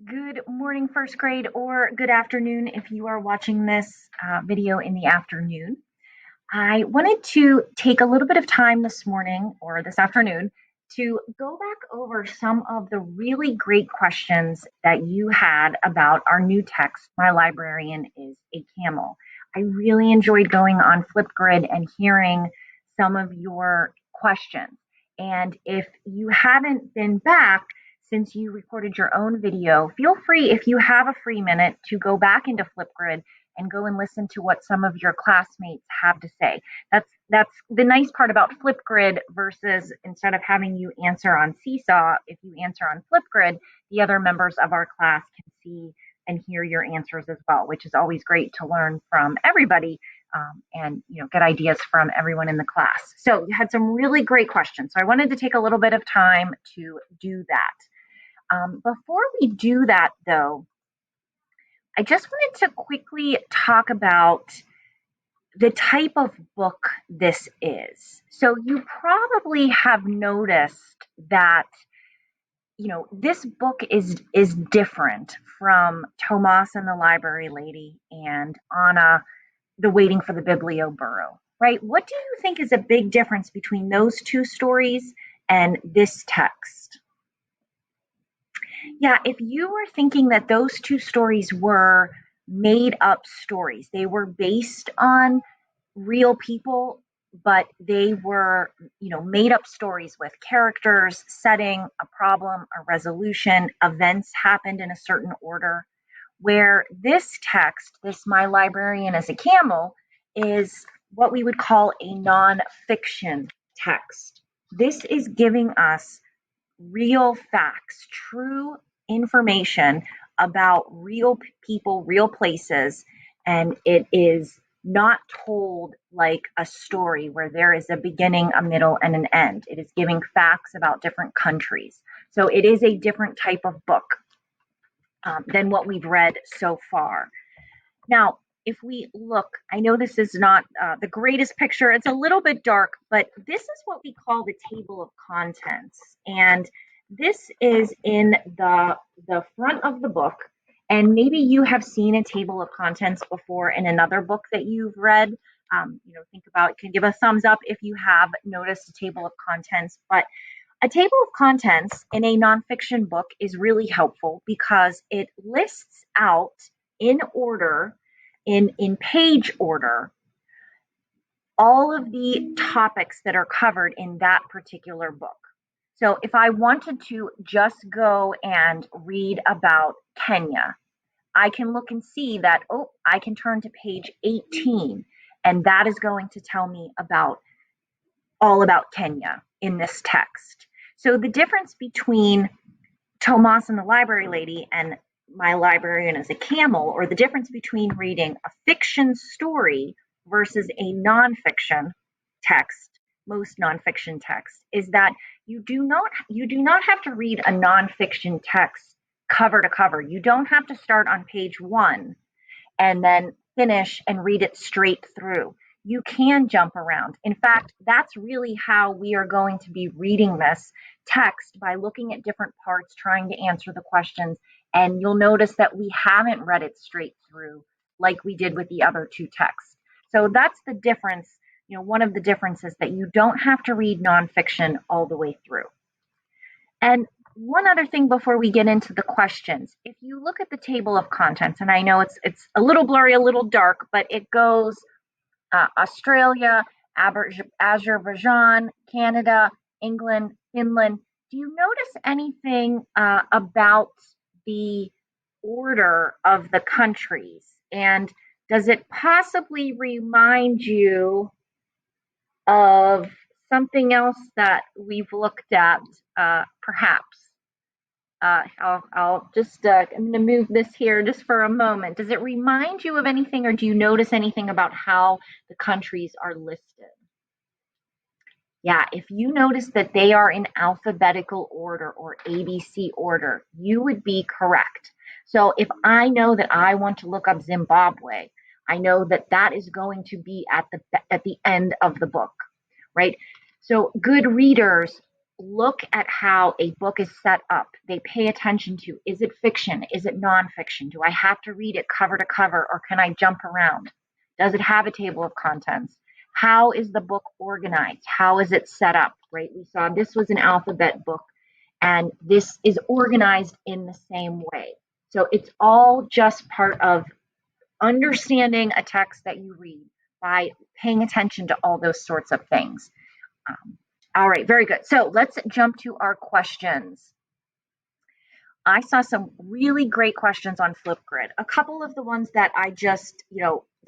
Good morning, first grade, or good afternoon if you are watching this video in the afternoon. I wanted to take a little bit of time this morning or this afternoon to go back over some of the really great questions that you had about our new text, My Librarian is a Camel. I really enjoyed going on Flipgrid and hearing some of your questions. And if you haven't been back, since you recorded your own video, feel free, if you have a free minute, to go back into Flipgrid and go and listen to what some of your classmates have to say. That's the nice part about Flipgrid versus instead of having you answer on Seesaw, if you answer on Flipgrid, the other members of our class can see and hear your answers as well, which is always great to learn from everybody and get ideas from everyone in the class. So you had some really great questions. So I wanted to take a little bit of time to do that. Before we do that, though, I just wanted to quickly talk about the type of book this is. So you probably have noticed that this book is different from Tomas and the Library Lady and Anna, the Waiting for the Biblio Burrow, right? What do you think is a big difference between those two stories and this text? Yeah, if you were thinking that those two stories were made up stories, they were based on real people, but they were, made up stories with characters, setting, a problem, a resolution, events happened in a certain order. Where this text, this My Librarian is a Camel, is what we would call a nonfiction text. This is giving us real facts, true information about real people, real places, and it is not told like a story where there is a beginning, a middle, and an end. It is giving facts about different countries. So it is a different type of book than what we've read so far. Now, if we look, I know this is not the greatest picture. It's a little bit dark, but this is what we call the table of contents. And this is in the front of the book. And maybe you have seen a table of contents before in another book that you've read. Think about, can give a thumbs up if you have noticed a table of contents. But a table of contents in a nonfiction book is really helpful because it lists out in order, in page order, all of the topics that are covered in that particular book. So if I wanted to just go and read about Kenya, I can look and see that, I can turn to page 18, and that is going to tell me all about Kenya in this text. So the difference between Tomas and the Library Lady and My Librarian is a Camel, or the difference between reading a fiction story versus a nonfiction text, most nonfiction texts, is that you do not have to read a nonfiction text cover to cover. You don't have to start on page 1 and then finish and read it straight through. You can jump around. In fact, that's really how we are going to be reading this text, by looking at different parts, trying to answer the questions. And you'll notice that we haven't read it straight through like we did with the other two texts. So that's the difference. One of the differences, that you don't have to read nonfiction all the way through. And one other thing before we get into the questions, if you look at the table of contents, and I know it's a little blurry, a little dark, but it goes Australia, Azerbaijan, Canada, England, Finland. Do you notice anything about the order of the countries? And does it possibly remind you of something else that we've looked at, perhaps? I'll just, I'm going to move this here just for a moment. Does it remind you of anything, or do you notice anything about how the countries are listed? Yeah, if you notice that they are in alphabetical order or ABC order, you would be correct. So if I know that I want to look up Zimbabwe, I know that that is going to be at the end of the book, right? So good readers look at how a book is set up. They pay attention to, is it fiction? Is it nonfiction? Do I have to read it cover to cover, or can I jump around? Does it have a table of contents? How is the book organized? How is it set up, right? We saw this was an alphabet book, and this is organized in the same way. So it's all just part of understanding a text that you read by paying attention to all those sorts of things. All right, very good. So let's jump to our questions. I saw some really great questions on Flipgrid. A couple of the ones that I just,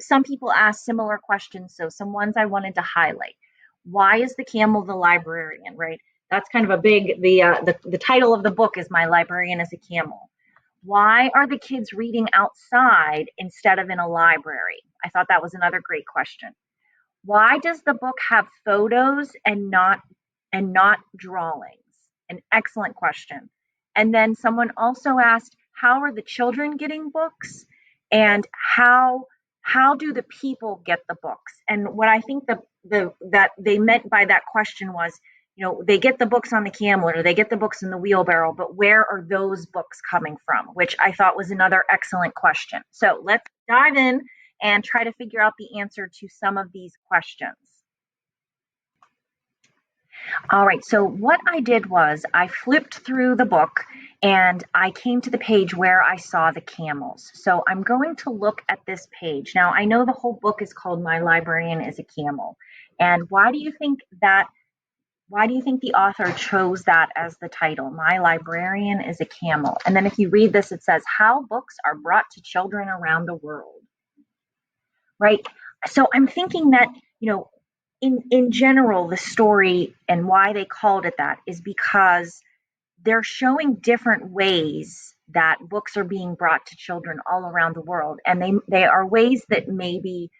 some people ask similar questions, so some ones I wanted to highlight. Why is the camel the librarian, right? That's kind of a big, the title of the book is My Librarian is a Camel. Why are the kids reading outside instead of in a library? I thought that was another great question. Why does the book have photos and not drawings? An excellent question. And then someone also asked, how are the children getting books? And how do the people get the books? And what I think that they meant by that question was, they get the books on the camel or they get the books in the wheelbarrow, but where are those books coming from? Which I thought was another excellent question. So let's dive in and try to figure out the answer to some of these questions. All right, so what I did was I flipped through the book and I came to the page where I saw the camels. So I'm going to look at this page. Now, I know the whole book is called My Librarian is a Camel. And why do you think the author chose that as the title? My Librarian is a Camel. And then if you read this, it says, how books are brought to children around the world. Right? So I'm thinking that, in general, the story and why they called it that is because they're showing different ways that books are being brought to children all around the world. And they are ways that maybe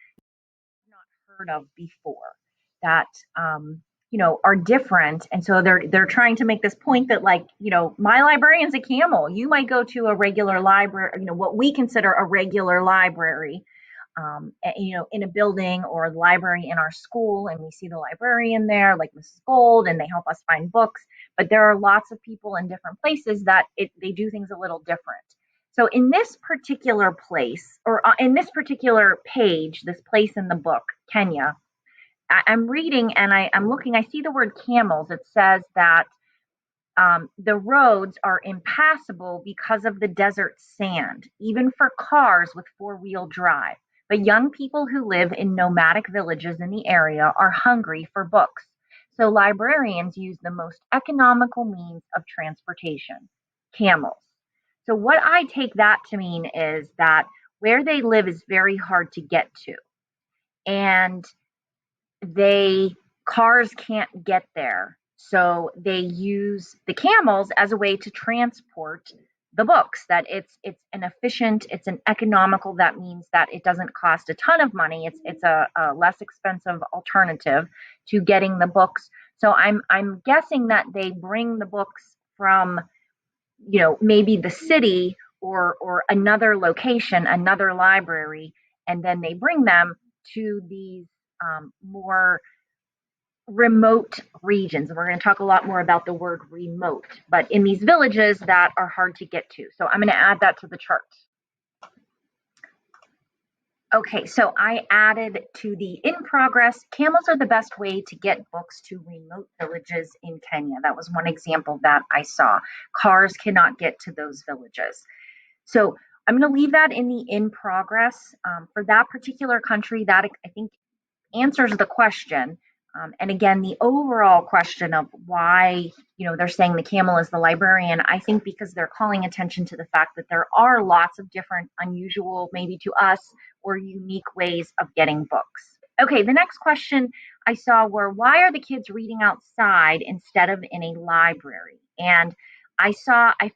not heard of before, that are different. And so they're trying to make this point that, like, my librarian's a camel. You might go to a regular library, what we consider a regular library, in a building or the library in our school, and we see the librarian there, like Mrs. Gold, and they help us find books. But there are lots of people in different places that they do things a little different. So in this particular place, or in this particular page, this place in the book, Kenya, I'm reading and I'm looking, I see the word camels. It says that the roads are impassable because of the desert sand, even for cars with four-wheel drive. But young people who live in nomadic villages in the area are hungry for books. So librarians use the most economical means of transportation, camels. So what I take that to mean is that where they live is very hard to get to. And cars can't get there. So they use the camels as a way to transport the books. That it's an efficient, it's an economical. That means that it doesn't cost a ton of money. It's a less expensive alternative to getting the books. So I'm guessing that they bring the books from, maybe the city or another location, another library, and then they bring them to these more remote regions. And we're going to talk a lot more about the word remote, but in these villages that are hard to get to. So I'm going to add that to the chart. Okay, so I added to the in progress, camels are the best way to get books to remote villages in Kenya. That was one example that I saw. Cars cannot get to those villages. So I'm going to leave that in the in progress. For that particular country, that I think answers the question. And again, the overall question of why, they're saying the camel is the librarian, I think because they're calling attention to the fact that there are lots of different unusual, maybe to us, or unique ways of getting books. Okay, the next question I saw were, why are the kids reading outside instead of in a library? And I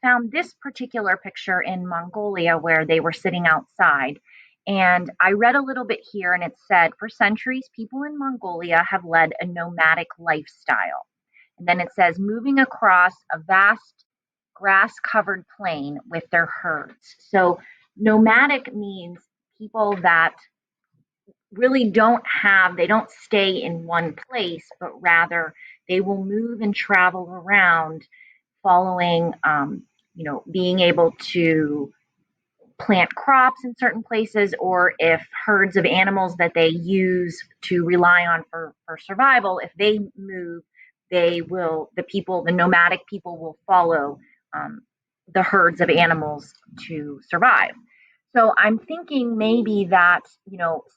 found this particular picture in Mongolia where they were sitting outside. And I read a little bit here, and it said, for centuries, people in Mongolia have led a nomadic lifestyle. And then it says, moving across a vast grass-covered plain with their herds. So nomadic means people that really they don't stay in one place, but rather they will move and travel around following, being able to plant crops in certain places, or if herds of animals that they use to rely on for survival, if they move, the nomadic people will follow um, the herds of animals to survive. So I'm thinking maybe that,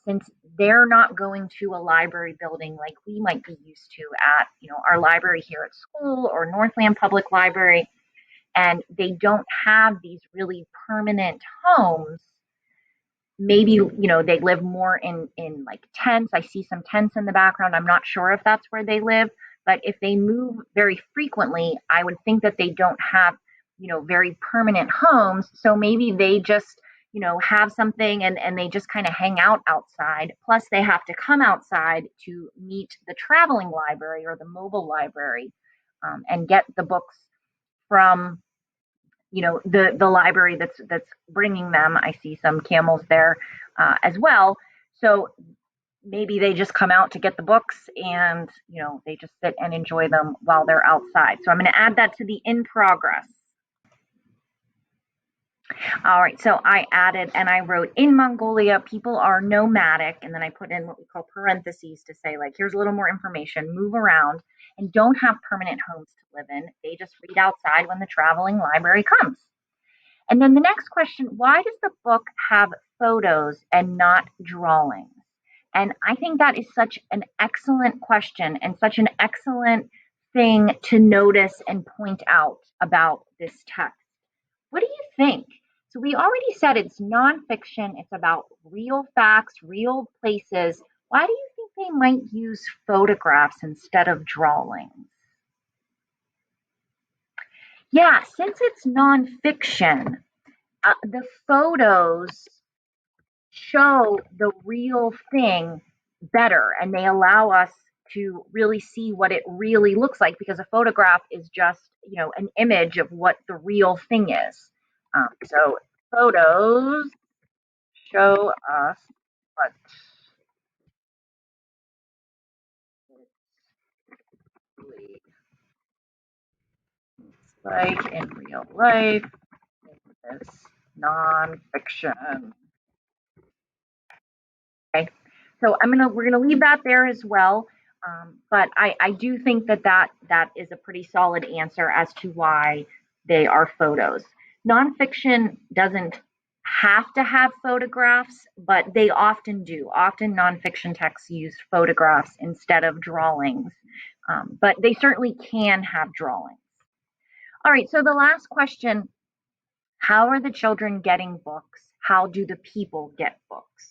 since they're not going to a library building like we might be used to at, our library here at school or Northland Public Library, and they don't have these really permanent homes, maybe, they live more in like tents. I see some tents in the background. I'm not sure if that's where they live, but if they move very frequently, I would think that they don't have, very permanent homes. So maybe they just, have something, and they just kind of hang out outside. Plus they have to come outside to meet the traveling library or the mobile library, and get the books from, the library that's bringing them. I see some camels there as well. So maybe they just come out to get the books, and they just sit and enjoy them while they're outside. So I'm going to add that to the in progress. All right, so I added and I wrote, in Mongolia, people are nomadic, and then I put in what we call parentheses to say, like, here's a little more information, move around, and don't have permanent homes to live in. They just read outside when the traveling library comes. And then the next question, why does the book have photos and not drawings? And I think that is such an excellent question and such an excellent thing to notice and point out about this text. What do you think? So we already said it's nonfiction, it's about real facts, real places. Why do you think they might use photographs instead of drawings? Yeah, since it's nonfiction, the photos show the real thing better, and they allow us to really see what it really looks like, because a photograph is just, an image of what the real thing is. So photos show us what it looks like in real life in this nonfiction. Okay, so we're gonna leave that there as well. But I do think that is a pretty solid answer as to why they are photos. Nonfiction doesn't have to have photographs, but they often do. Often nonfiction texts use photographs instead of drawings, but they certainly can have drawings. All right, so the last question, how are the children getting books? How do the people get books?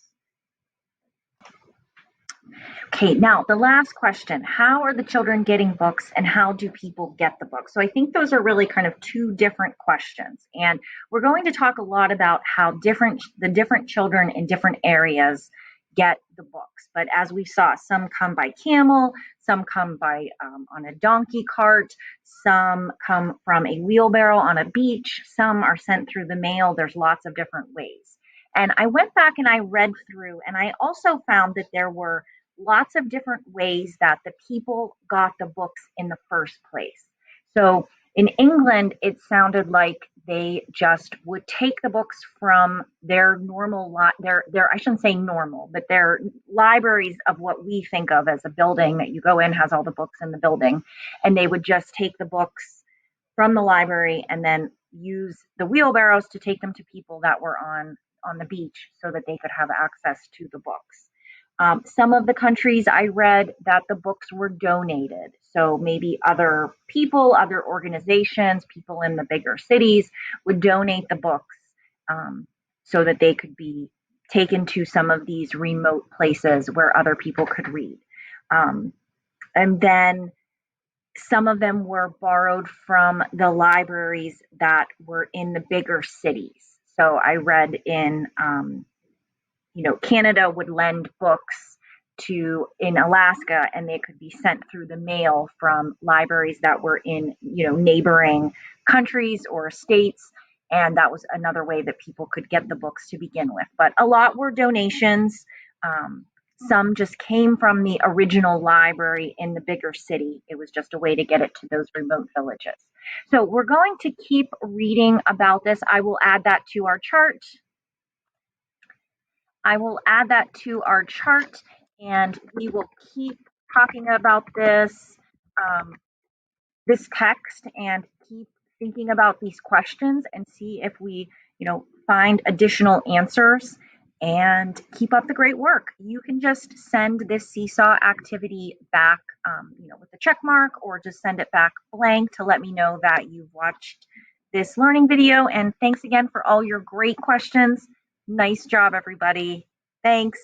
Okay, now the last question, how are the children getting books and how do people get the books? So I think those are really kind of two different questions. And we're going to talk a lot about how the different children in different areas get the books. But as we saw, some come by camel, some come by on a donkey cart, some come from a wheelbarrow on a beach, some are sent through the mail. There's lots of different ways. And I went back and I read through, and I also found that there were lots of different ways that the people got the books in the first place. So in England, it sounded like they just would take the books from their normal their I shouldn't say normal, but their libraries of what we think of as a building that you go in has all the books in the building, and they would just take the books from the library and then use the wheelbarrows to take them to people that were on the beach so that they could have access to the books. Some of the countries I read that the books were donated. So maybe other people, other organizations, people in the bigger cities would donate the books, so that they could be taken to some of these remote places where other people could read. And then some of them were borrowed from the libraries that were in the bigger cities. So I read in Canada would lend books to in Alaska, and they could be sent through the mail from libraries that were in, neighboring countries or states. And that was another way that people could get the books to begin with. But a lot were donations. Some just came from the original library in the bigger city. It was just a way to get it to those remote villages. So we're going to keep reading about this. I will add that to our chart. And we will keep talking about um, this text and keep thinking about these questions and see if we, find additional answers, and keep up the great work. You can just send this seesaw activity back, with a check mark, or just send it back blank to let me know that you've watched this learning video. And thanks again for all your great questions. Nice job, everybody. Thanks.